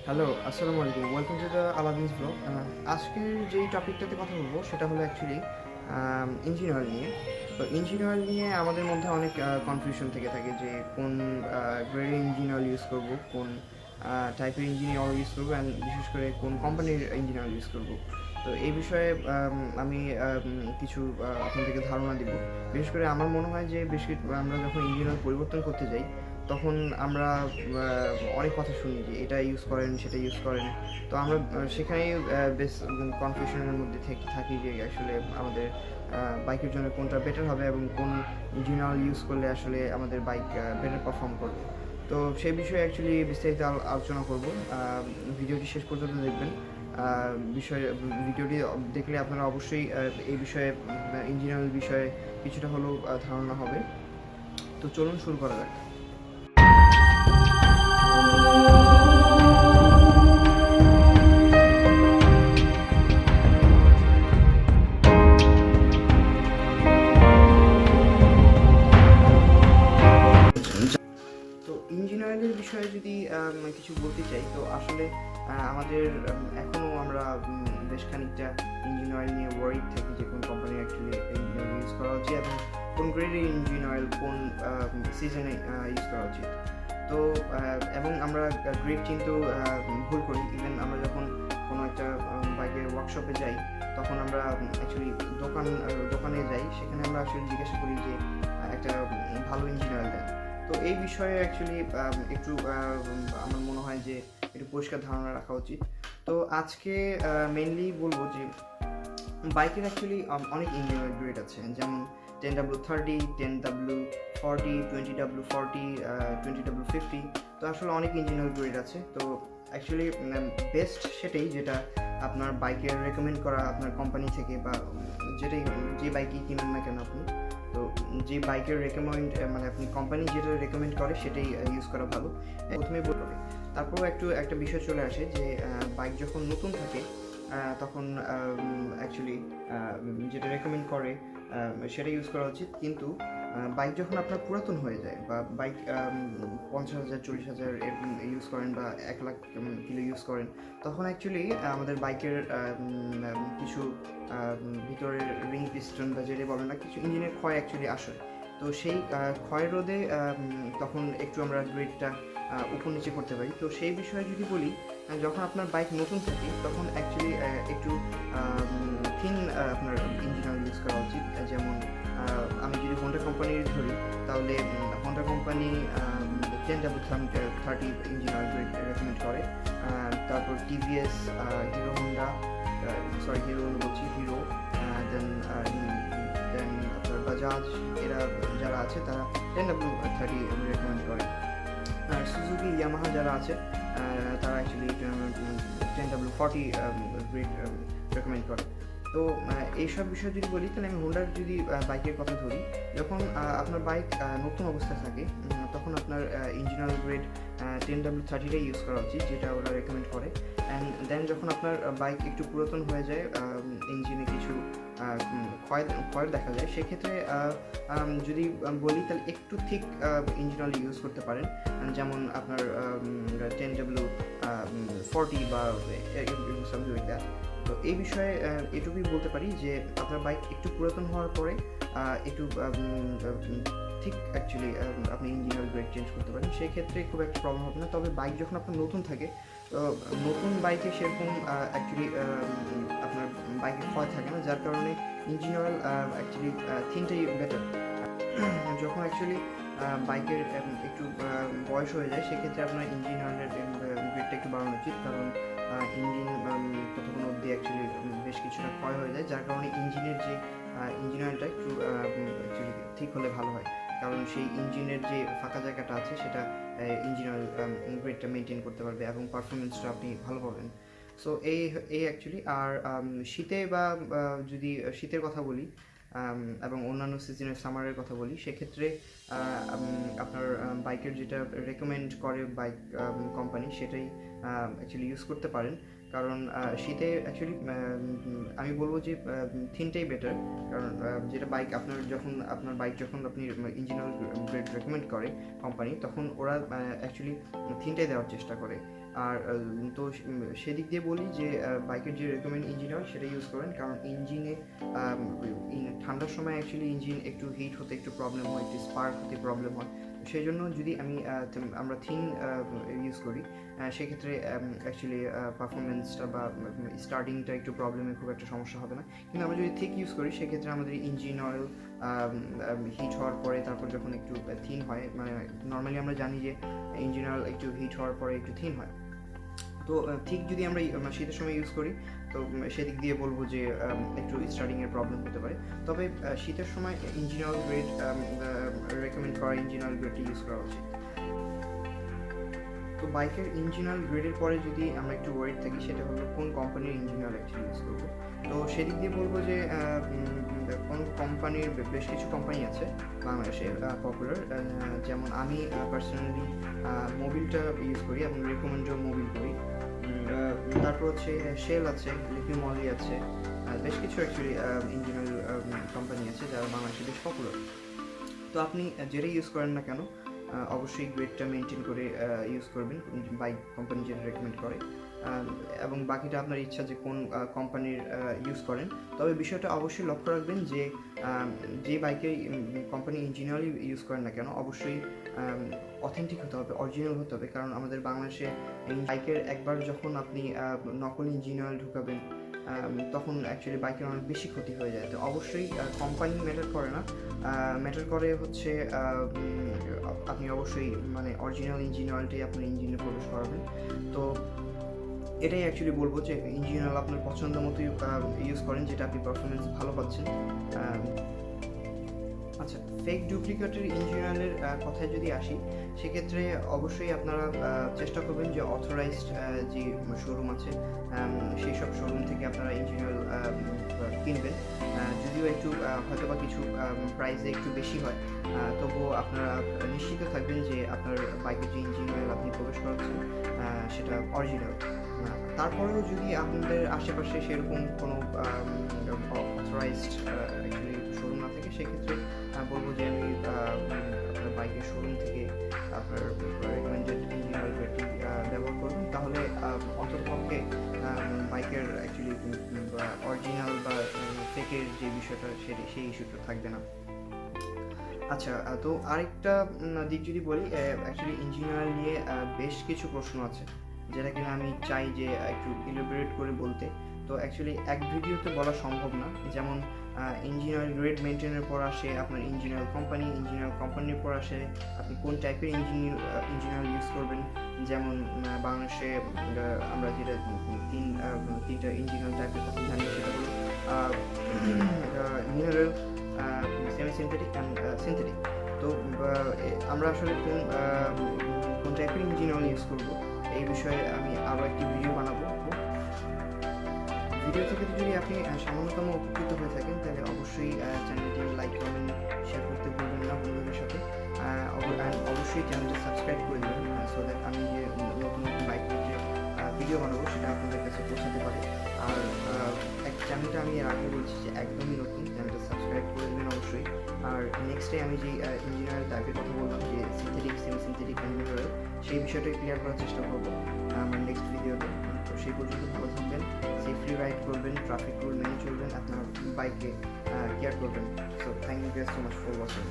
Hello, আসসালামু আলাইকুম। Welcome to the Aladdin's blog. আজকের যেই টপিকটাতে কথা বলবো সেটা হলো অ্যাকচুয়ালি ইঞ্জিন অয়েল নিয়ে। তো ইঞ্জিন অয়েল নিয়ে আমাদের মধ্যে অনেক কনফিউশন থেকে থাকে যে কোন গ্রেডের ইঞ্জিন অয়েল ইউজ করব, কোন টাইপের ইঞ্জিন অয়েল ইউজ করবো অ্যান্ড বিশেষ করে কোন কোম্পানির ইঞ্জিন অয়েল ইউজ করব। তো এই বিষয়ে আমি কিছু আপনাদেরকে ধারণা দিব। বিশেষ করে আমার মনে হয় যে আমরা যখন ইঞ্জিন অয়েল পরিবর্তন করতে যাই তখন আমরা অনেক কথা শুনি যে এটা ইউজ করেন, সেটা ইউজ করেন। তো আমরা সেখানেই বেশ কনফিউশনের মধ্যে থাকি যে আসলে আমাদের বাইকের জন্য কোনটা বেটার হবে এবং কোন ইঞ্জিন অয়েল ইউজ করলে আসলে আমাদের বাইক বেটার পারফর্ম করবে। তো সেই বিষয়ে অ্যাকচুয়ালি বিস্তারিত আলোচনা করব। ভিডিওটি শেষ পর্যন্ত দেখবেন। বিষয় ভিডিওটি দেখলে আপনারা অবশ্যই এই বিষয়ে ইঞ্জিন অয়েল বিষয়ে কিছুটা হলেও ধারণা হবে। তো চলুন শুরু করা যাক। তো ইঞ্জিন অয়েলের বিষয়ে যদি কিছু বলতে চাই, তো আসলে আমাদের এখনও আমরা বেশ খানিকটা ইঞ্জিন অয়েল নিয়ে ওয়ারিড থাকি যে কোন কোম্পানির অ্যাকচুয়ালি ইঞ্জিন অয়েল ইউজ করা উচিত এবং কোন গ্রেডের ইঞ্জিন অয়েল কোন সিজনে ইউজ করা উচিত। তো এবং আমরা গ্রেড চিনতেও ভুল করি। ইভেন আমরা যখন কোনো একটা বাইকের ওয়ার্কশপে যাই তখন আমরা অ্যাকচুয়ালি দোকানে যাই, সেখানে আমরা আসলে জিজ্ঞাসা করি যে একটা ভালো ইঞ্জিন অয়েল দেন। তো এই বিষয়ে অ্যাকচুয়ালি একটু আমার মনে হয় যে একটু পরিষ্কার ধারণা রাখা উচিত। তো আজকে মেইনলি বলবো যে বাইকের অ্যাকচুয়ালি অনেক ইঞ্জিন অয়েল গ্রেড আছে, যেমন 10W30, 10W40, 20W40, 20W50। তো আসলে অনেক ইঞ্জিন অয়েল গ্রেড আছে। তো অ্যাকচুয়ালি বেস্ট সেটাই যেটা আপনার বাইকের রেকমেন্ড করা আপনার কোম্পানি থেকে বা যে বাইকই কিনুন না কেন আপনি, তো যে বাইকের মানে আপনি কোম্পানি যেটা রেকমেন্ড করে সেটাই ইউজ করা ভালো। প্রথমেই বলবে, তারপর একটা বিষয় চলে আসে যে বাইক যখন নতুন থাকে তখন অ্যাকচুয়ালি যেটা রেকমেন্ড করে সেটা ইউজ করা উচিত। কিন্তু বাইক যখন আপনার পুরাতন হয়ে যায় বা বাইক 50,000 40,000 এরকম ইউজ করেন বা 1,00,000 কিলো ইউজ করেন, তখন অ্যাকচুয়ালি আমাদের বাইকের কিছু ভিতরের রিং পিস্টন বা যেটা বলেন না, কিছু ইঞ্জিনের ক্ষয় অ্যাকচুয়ালি আসে। তো সেই ক্ষয় রোধে তখন একটু আমরা গ্রেডটা উপর নিচে করতে পারি। তো সেই বিষয়ে যদি বলি, যখন আপনার বাইক নতুন থাকে তখন অ্যাকচুয়ালি একটু থিন আপনার ইঞ্জিন অয়েল ইউজ করা উচিত। যেমন আমি যদি হোন্ডা কোম্পানির ধরি, তাহলে Honda company 10W30 engine oil recommend করে। তারপর টিভিএস, হিরো হোন্ডা, হিরো বলছি, হিরো, দেন দেন আপনার বাজাজ, এরা যারা আছে তারা 10W30 রেকমেন্ড করে। আর সুজুকি ইয়ামাহা যারা আছে তারা অ্যাকচুয়ালি 10W40 গ্রেড রেকমেন্ড করে। তো এইসব বিষয় যদি বলি, তাহলে আমি হোন্ডার যদি বাইকের কথা ধরি, যখন আপনার বাইক নতুন অবস্থায় থাকে তখন আপনার ইঞ্জিন অয়েল গ্রেড 10W30টাই ইউজ করা উচিত, যেটা ওরা রেকমেন্ড করে। অ্যান্ড দেন যখন আপনার বাইক একটু পুরাতন হয়ে যায়, ইঞ্জিনে কিছু ক্ষয় দেখা যায়, সেক্ষেত্রে যদি বলি তাহলে একটু ঠিক ইঞ্জিন অয়েল ইউজ করতে পারেন, যেমন আপনার 10W40 বা সামথিং লাইক দ্যাট। তো এই বিষয়ে এটুকুই বলতে পারি যে আপনার বাইক একটু পুরাতন হওয়ার পরে একটু ঠিক অ্যাকচুয়ালি আপনি ইঞ্জিন অয়েল গ্রেড চেঞ্জ করতে পারেন, সেই ক্ষেত্রে খুব একটা প্রবলেম হবে না। তবে বাইক যখন আপনার নতুন থাকে, তো নতুন বাইকে সেরকম অ্যাকচুয়ালি আপনার বাইকে ক্ষয় থাকে না, যার কারণে ইঞ্জিন অয়েল অ্যাকচুয়ালি থিনটাই বেটার। যখন অ্যাকচুয়ালি বাইকের একটু বয়স হয়ে যায়, সেক্ষেত্রে আপনার ইঞ্জিন অয়েলের গ্রেডটা একটু বাড়ানো উচিত, কারণ ইঞ্জিন কতক্ষণ অবধি অ্যাকচুয়ালি বেশ কিছুটা ক্ষয় হয়ে যায়, যার কারণে ইঞ্জিনের যে ইঞ্জিন অয়েলটা একটু অ্যাকচুয়ালি ঠিক হলে ভালো হয়, কারণ সেই ইঞ্জিনের যে ফাঁকা জায়গাটা আছে সেটা ইঞ্জিন অয়েল গ্রেডটা মেনটেন করতে পারবে এবং পারফরমেন্সটা আপনি ভালো পাবেন। সো এই অ্যাকচুয়ালি। আর শীতে বা যদি শীতের কথা বলি এবং অন্যান্য সিজনের সামারের কথা বলি, সেক্ষেত্রে আপনার বাইকের যেটা রেকমেন্ড করে বাইক কোম্পানি সেটাই অ্যাকচুয়ালি ইউজ করতে পারেন, কারণ শীতে অ্যাকচুয়ালি আমি বলবো যে থিনটাই বেটার। কারণ যেটা বাইক আপনার বাইক যখন আপনি ইঞ্জিন অয়েল গ্রেড রেকমেন্ড করে কোম্পানি, তখন ওরা অ্যাকচুয়ালি থিনটাই দেওয়ার চেষ্টা করে। আর তো সেদিক দিয়ে বলি যে বাইকের যে রেকমেন্ড ইঞ্জিন হয় সেটা ইউজ করেন, কারণ ইঞ্জিনে ঠান্ডার সময় অ্যাকচুয়ালি ইঞ্জিন একটু হিট হতে একটু প্রবলেম হয়, একটু স্পার্ক হতে প্রবলেম হয়। সেই জন্য যদি আমরা থিন ইউজ করি সেক্ষেত্রে অ্যাকচুয়ালি পারফরমেন্সটা বা স্টার্টিংটা একটু প্রবলেমের খুব একটা সমস্যা হবে না। কিন্তু আমরা যদি থিক ইউজ করি সেক্ষেত্রে আমাদের ইঞ্জিন অয়েল হিট হওয়ার পরে তারপর যখন একটু থিন হয়, মানে নর্মালি আমরা জানি যে ইঞ্জিন অয়েল একটু হিট হওয়ার পরে একটু থিন হয়। তো ঠিক যদি আমরা শীতের সময় ইউজ করি তো সেদিক দিয়ে বলবো যে একটু স্টার্টিংয়ের প্রবলেম হতে পারে। তবে শীতের সময় ইঞ্জিন অয়েল গ্রেড রেকমেন্ড করা ইঞ্জিন অয়েল গ্রেডটি ইউজ করা উচিত। তো বাইকের ইঞ্জিন অয়েল গ্রেডের পরে যদি আমরা একটু ওয়ারিড থাকি সেটা হলো কোন কোম্পানির ইঞ্জিন অয়েল অ্যাকচুয়ালি ইউজ করবো। তো সেদিক দিয়ে বলবো যে কোন কোম্পানির বেশ কিছু কোম্পানি আছে বাংলাদেশে পপুলার, যেমন আমি পার্সোনালি মোবিলটা ইউজ করি এবং রেকমেন্ডও মোবিল করি। তারপর হচ্ছে শেল আছে, লিপি মলি আছে, বেশ কিছু অ্যাকচুয়ালি ইঞ্জিন অয়েল কোম্পানি আছে যারা বাংলাদেশে বেশ পপুলার। তো আপনি যেটা ইউজ করেন না কেন অবশ্যই গ্রেডটা মেনটেন করে ইউজ করবেন বাইক কোম্পানি যেটা রেকমেন্ড করে, এবং বাকিটা আপনার ইচ্ছা যে কোন কোম্পানির ইউজ করেন। তবে বিষয়টা অবশ্যই লক্ষ্য রাখবেন যে যে বাইকের কোম্পানি ইঞ্জিন অয়েল ইউজ করেন না কেন অবশ্যই অথেন্টিক হতে হবে, অরিজিনাল হতে হবে। কারণ আমাদের বাংলাদেশে বাইকের একবার যখন আপনি নকলি ইঞ্জিন অয়েল ঢুকাবেন তখন অ্যাকচুয়ালি বাইকের অনেক বেশি ক্ষতি হয়ে যায়। তো অবশ্যই কোম্পানি ম্যাটার করে না, ম্যাটার করে হচ্ছে আপনি অবশ্যই মানে অরিজিনাল ইঞ্জিন অয়েলটাই আপনার ইঞ্জিনে প্রবেশ করাবেন। তো এটাই অ্যাকচুয়ালি বলবো যে ইঞ্জিন অয়েল আপনার পছন্দ মতো ইউজ করেন, যেটা আপনি পারফরমেন্স ভালো পাচ্ছেন। আচ্ছা, ফেক ডুপ্লিকেটের ইঞ্জিন অয়েলের কথায় যদি আসি সেক্ষেত্রে অবশ্যই আপনারা চেষ্টা করবেন যে অথরাইজড যে শোরুম আছে সেই সব শোরুম থেকে আপনারা ইঞ্জিন অয়েল কিনবেন। যদিও একটু হয়তো বা কিছু প্রাইসে একটু বেশি হয়, তবুও আপনারা নিশ্চিত থাকবেন যে আপনার বাইকের যে ইঞ্জিন অয়েল আপনি প্রবেশ করাচ্ছেন সেটা অরিজিনাল। তারপরেও যদি আপনাদের আশেপাশে সেরকম কোনো অথরাইজড অ্যাকচুয়ালি শোরুম না থাকে সেক্ষেত্রে বলবো যে আমি আপনার বাইকের শোরুম থেকে আপনার রেকমেন্ডেড ইঞ্জিন অয়েল গ্রেডটি ব্যবহার করবেন, তাহলে অন্ততপক্ষে বাইকের অ্যাকচুয়ালি অরিজিনাল বা ফেকের যে বিষয়টা সেই ইস্যুটা থাকবে না। আচ্ছা, তো আরেকটা দিক যদি বলি, অ্যাকচুয়ালি ইঞ্জিন অয়েল নিয়ে বেশ কিছু প্রশ্ন আছে যেটা কিনা আমি চাই যে একটু ইলাবোরেট করে বলতে। তো অ্যাকচুয়ালি এক ভিডিওতে বলা সম্ভব না। যেমন ইঞ্জিন অয়েল গ্রেড মেনটেনের পর আসে আপনার ইঞ্জিন অয়েল কোম্পানির পর আসে আপনি কোন টাইপের ইঞ্জিন অয়েল ইউজ করবেন। যেমন বাংলাদেশে আমরা যেটা তিনটা ইঞ্জিন অয়েল টাইপের কথা জানি সেটা হলো mineral, semi synthetic and synthetic. তো আমরা আসলে কোন টাইপের ইঞ্জিন অয়েল ইউজ করবো এই বিষয়ে আমি আরও একটি ভিডিও বানাবো। ভিডিও থেকে যদি আপনি সামান্যতম উপকৃত হয়ে থাকেন তাহলে অবশ্যই চ্যানেলটি লাইক কমেন্ট শেয়ার করতে ভুলবেন না বন্ধুদের সাথে। অবশ্যই চ্যানেলটি সাবস্ক্রাইব করে দেবেন সো দ্যাট আমি যে নতুন বাইকের যে ভিডিও বানাবো সেটা আপনাদের কাছে পৌঁছাতে পারে। আর চ্যানেলটা আমি এর আগে বলছি যে একদমই নতুন, চ্যানেলটা সাবস্ক্রাইব করে দেবেন অবশ্যই। আর নেক্সটে আমি যে ইঞ্জিন অয়েল টাইপের কথা বললাম যে synthetic, semi synthetic and mineral, সেই বিষয়টা ক্লিয়ার করার চেষ্টা করবো আমার নেক্সট ভিডিওতে। তো সেই পর্যন্ত ভালো থাকবেন, সেফলি রাইড করবেন, ট্রাফিক রুল মেনে চলবেন, আপনার বাইকে কেয়ার করবেন। So thank you guys so much for watching.